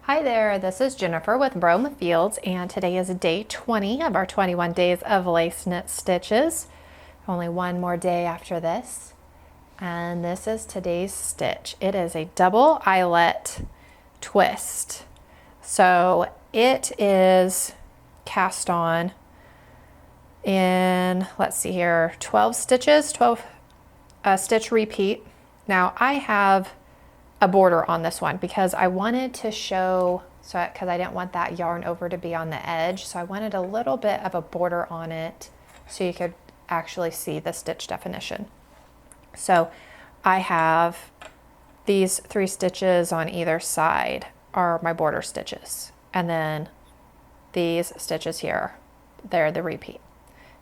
Hi there, this is Jennifer with Broma Fields, and today is day 20 of our 21 days of lace knit stitches. Only one more day after this, and this is today's stitch. It is a double eyelet twist. So it is cast on in, let's see here, 12 stitches, 12 stitch repeat. Now I have a border on this one because I wanted to show, because I didn't want that yarn over to be on the edge, so I wanted a little bit of a border on it so you could actually see the stitch definition. So I have these 3 stitches on either side are my border stitches, and then these stitches here, they're the repeat.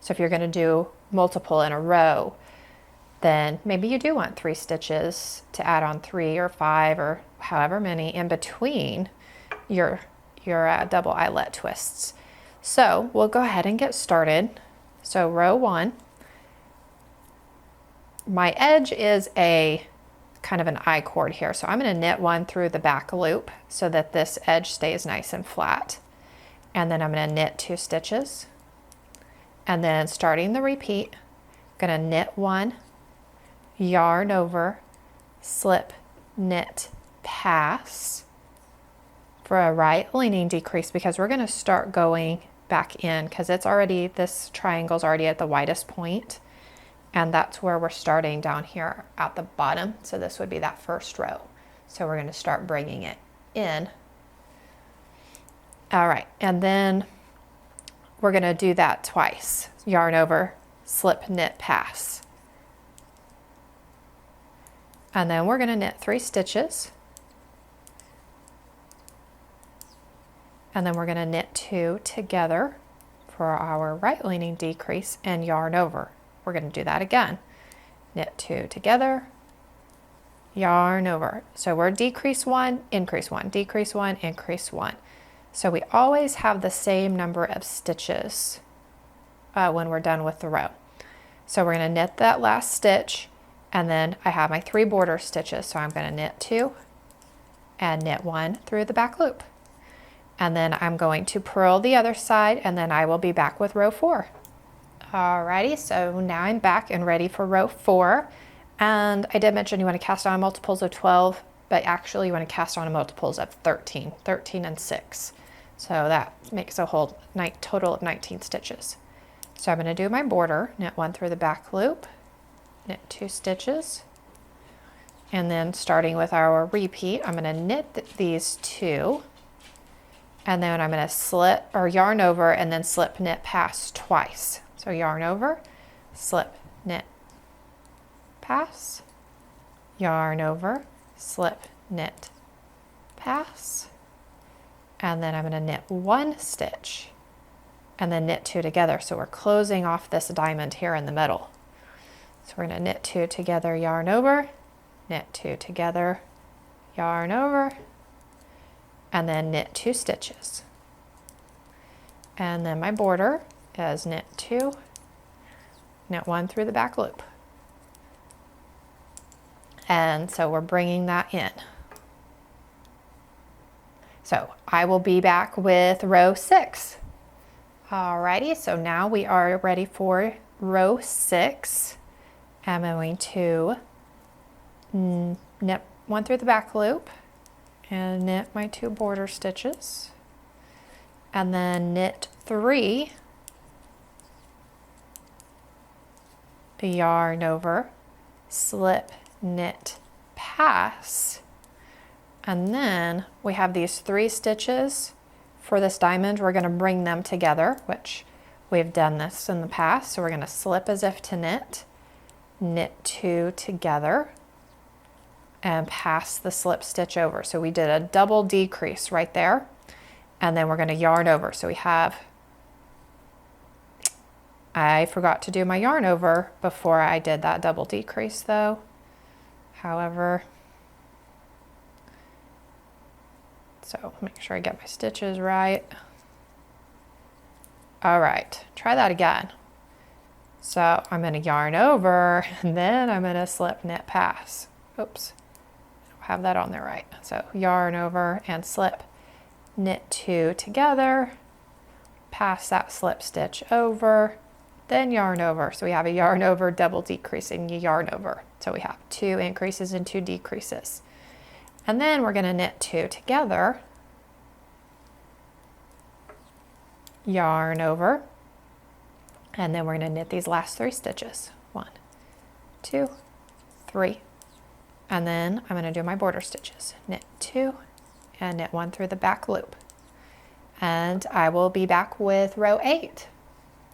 So if you're going to do multiple in a row, then maybe you do want 3 stitches to add on 3 or 5 or however many in between your double eyelet twists. So we'll go ahead and get started. So row 1, my edge is a kind of an I-cord here. So I'm going to knit 1 through the back loop so that this edge stays nice and flat. And then I'm going to knit 2 stitches. And then starting the repeat, I'm going to knit 1, yarn over, slip, knit, pass for a right leaning decrease, because we're going to start going back in because it's already, this triangle's already at the widest point, and that's where we're starting down here at the bottom. So this would be that first row. So we're going to start bringing it in. All right, and then we're going to do that twice. Yarn over, slip, knit, pass. And then we're going to knit 3 stitches. And then we're going to knit 2 together for our right leaning decrease and yarn over. We're going to do that again. Knit 2 together, yarn over. So we're decrease 1, increase 1, decrease 1, increase 1. So we always have the same number of stitches when we're done with the row. So we're going to knit that last stitch. And then I have my 3 border stitches. So I'm going to knit 2 and knit 1 through the back loop. And then I'm going to purl the other side, and then I will be back with row 4. Alrighty, so now I'm back and ready for row 4. And I did mention you want to cast on multiples of 12, but actually you want to cast on multiples of 13 and 6. So that makes a whole total of 19 stitches. So I'm going to do my border, knit 1 through the back loop, knit 2 stitches, and then starting with our repeat, I'm going to knit these 2, and then I'm going to slip or yarn over and then slip, knit, pass twice. So yarn over, slip, knit, pass, yarn over, slip, knit, pass, and then I'm going to knit 1 stitch and then knit 2 together. So we're closing off this diamond here in the middle. So we're going to knit 2 together, yarn over, knit 2 together, yarn over, and then knit 2 stitches. And then my border is knit 2, knit 1 through the back loop. And so we're bringing that in. So I will be back with row 6. Alrighty, so now we are ready for row 6. I'm going to knit 1 through the back loop and knit my 2 border stitches, and then knit 3, yarn over, slip, knit, pass, and then we have these 3 stitches for this diamond. We're going to bring them together, which we've done this in the past. So we're going to slip as if to knit, knit 2 together, and pass the slip stitch over. So we did a double decrease right there, and then we're going to yarn over. So we have, I forgot to do my yarn over before I did that double decrease though. However, so make sure I get my stitches right. All right, try that again. So I'm going to yarn over, and then I'm going to slip, knit, pass. Oops, I don't have that on there right. So yarn over and slip, knit 2 together, pass that slip stitch over, then yarn over. So we have a yarn over, double decrease, and yarn over. So we have 2 increases and 2 decreases. And then we're going to knit 2 together, yarn over, and then we're going to knit these last 3 stitches. 1, 2, 3. And then I'm going to do my border stitches. Knit 2 and knit 1 through the back loop. And I will be back with row 8.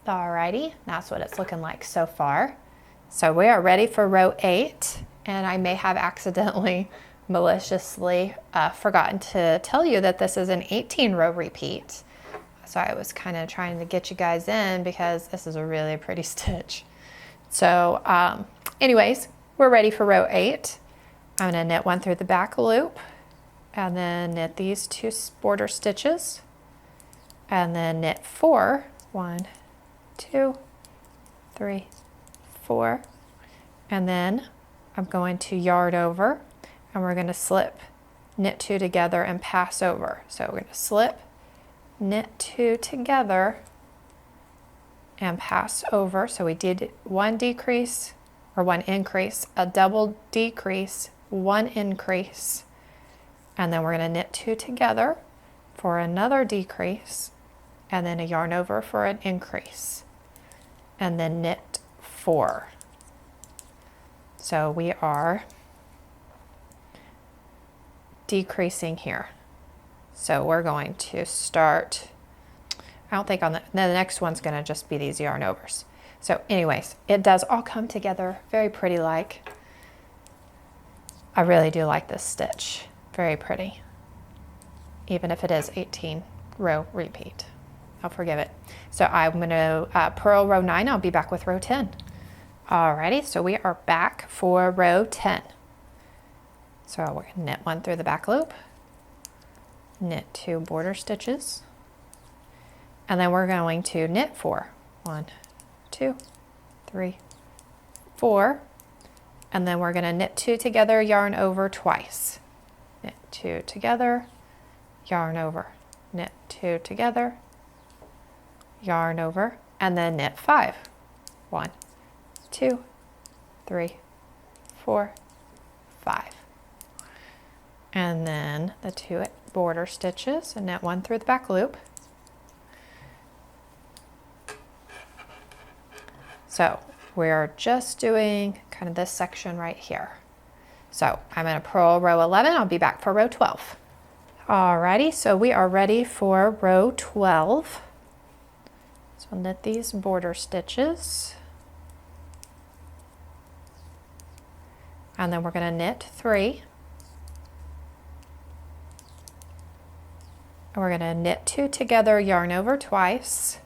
Alrighty, that's what it's looking like so far. So we are ready for row 8, and I may have accidentally, maliciously forgotten to tell you that this is an 18 row repeat. So I was kind of trying to get you guys in because this is a really pretty stitch. So anyways, we're ready for row 8. I'm going to knit 1 through the back loop, and then knit these 2 border stitches, and then knit 4. 1, 2, 3, 4. And then I'm going to yarn over, and we're going to slip, knit 2 together, and pass over. So we're going to slip, knit 2 together, and pass over. So we did 1 decrease, or 1 increase, a double decrease, 1 increase, and then we're going to knit 2 together for another decrease, and then a yarn over for an increase, and then knit 4. So we are decreasing here. So we're going to start, I don't think on the next one's going to just be these yarn overs. So anyways, it does all come together very pretty like. I really do like this stitch. Very pretty. Even if it is 18 row repeat. I'll forgive it. So I'm going to purl row 9. I'll be back with row 10. Alrighty, so we are back for row 10. So we're going to knit 1 through the back loop, knit 2 border stitches, and then we're going to knit 4. 1, 2, 3, 4, and then we're going to knit 2 together, yarn over twice. Knit 2 together, yarn over, knit 2 together, yarn over, and then knit 5. 1, 2, 3, 4, 5. And then the 2 border stitches and knit 1 through the back loop. So we're just doing kind of this section right here. So I'm going to purl row 11. I'll be back for row 12. Alrighty, so we are ready for row 12. So I'll knit these border stitches. And then we're going to knit 3. And we're going to knit 2 together, yarn over twice.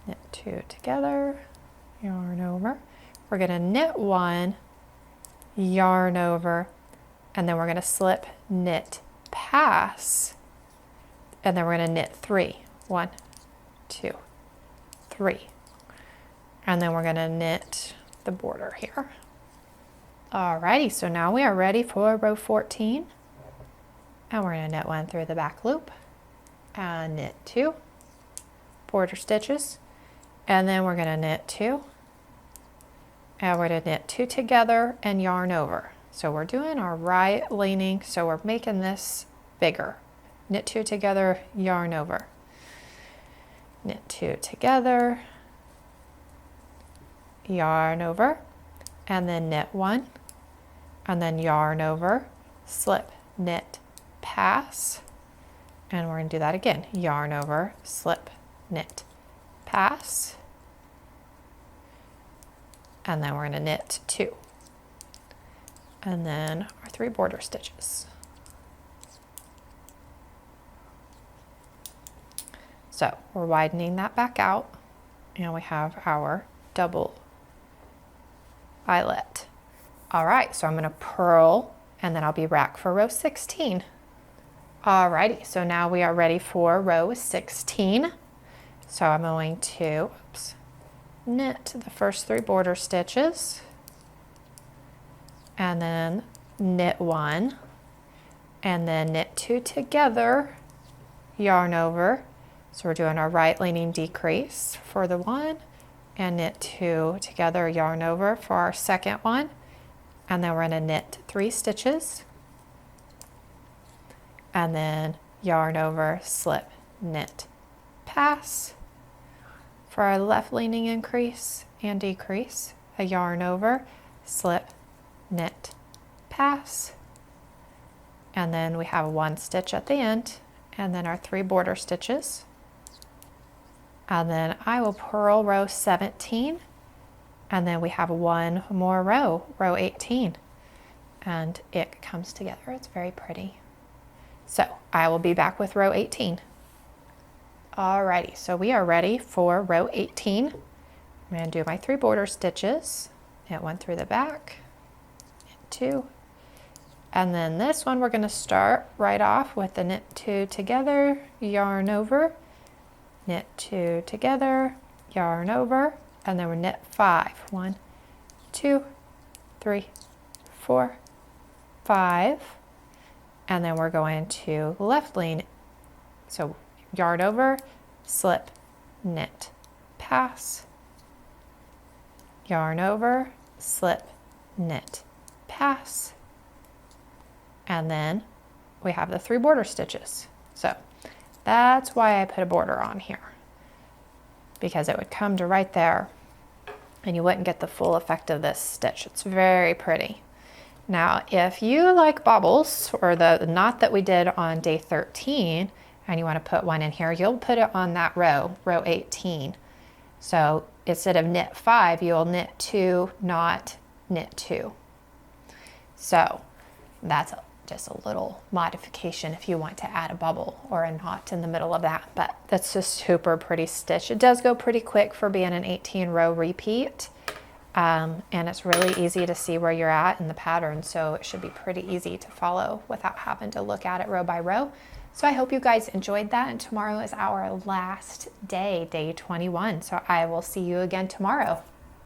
Knit 2 together, yarn over. We're going to knit 1, yarn over, and then we're going to slip, knit, pass, and then we're going to knit 3. 1, 2, 3. And then we're going to knit the border here. Alrighty, so now we are ready for row 14. And we're going to knit 1 through the back loop, and knit 2 border stitches, and then we're going to knit 2, and we're going to knit 2 together and yarn over. So we're doing our right leaning, so we're making this bigger. Knit 2 together, yarn over. Knit 2 together, yarn over, and then knit 1, and then yarn over, slip, knit, pass, and we're going to do that again. Yarn over, slip, knit, pass, and then we're going to knit 2, and then our 3 border stitches. So we're widening that back out, and we have our double eyelet. All right, so I'm going to purl, and then I'll be back for row 16. Alrighty, so now we are ready for row 16. So I'm going to knit the first 3 border stitches, and then knit 1, and then knit 2 together, yarn over. So we're doing our right leaning decrease for the one, and knit 2 together, yarn over for our second one, and then we're going to knit 3 stitches, and then yarn over, slip, knit, pass. For our left leaning increase and decrease, a yarn over, slip, knit, pass, and then we have 1 stitch at the end, and then our 3 border stitches, and then I will purl row 17, and then we have 1 more row, row 18, and it comes together. It's very pretty. So I will be back with row 18. Alrighty, so we are ready for row 18. I'm going to do my 3 border stitches, knit 1 through the back, knit 2, and then this one we're going to start right off with the knit 2 together, yarn over, knit 2 together, yarn over, and then we're knit 5. 1, 2, 3, 4, 5, and then we're going to left lean, so yarn over, slip, knit, pass, yarn over, slip, knit, pass, and then we have the 3 border stitches. So that's why I put a border on here, because it would come to right there and you wouldn't get the full effect of this stitch. It's very pretty. Now, if you like bobbles, or the knot that we did on day 13, and you want to put one in here, you'll put it on that row, row 18. So instead of knit 5, you'll knit 2, not knit 2. So that's just a little modification if you want to add a bubble or a knot in the middle of that. But that's a super pretty stitch. It does go pretty quick for being an 18 row repeat. And it's really easy to see where you're at in the pattern. So it should be pretty easy to follow without having to look at it row by row. So I hope you guys enjoyed that, and tomorrow is our last day, day 21. So I will see you again tomorrow.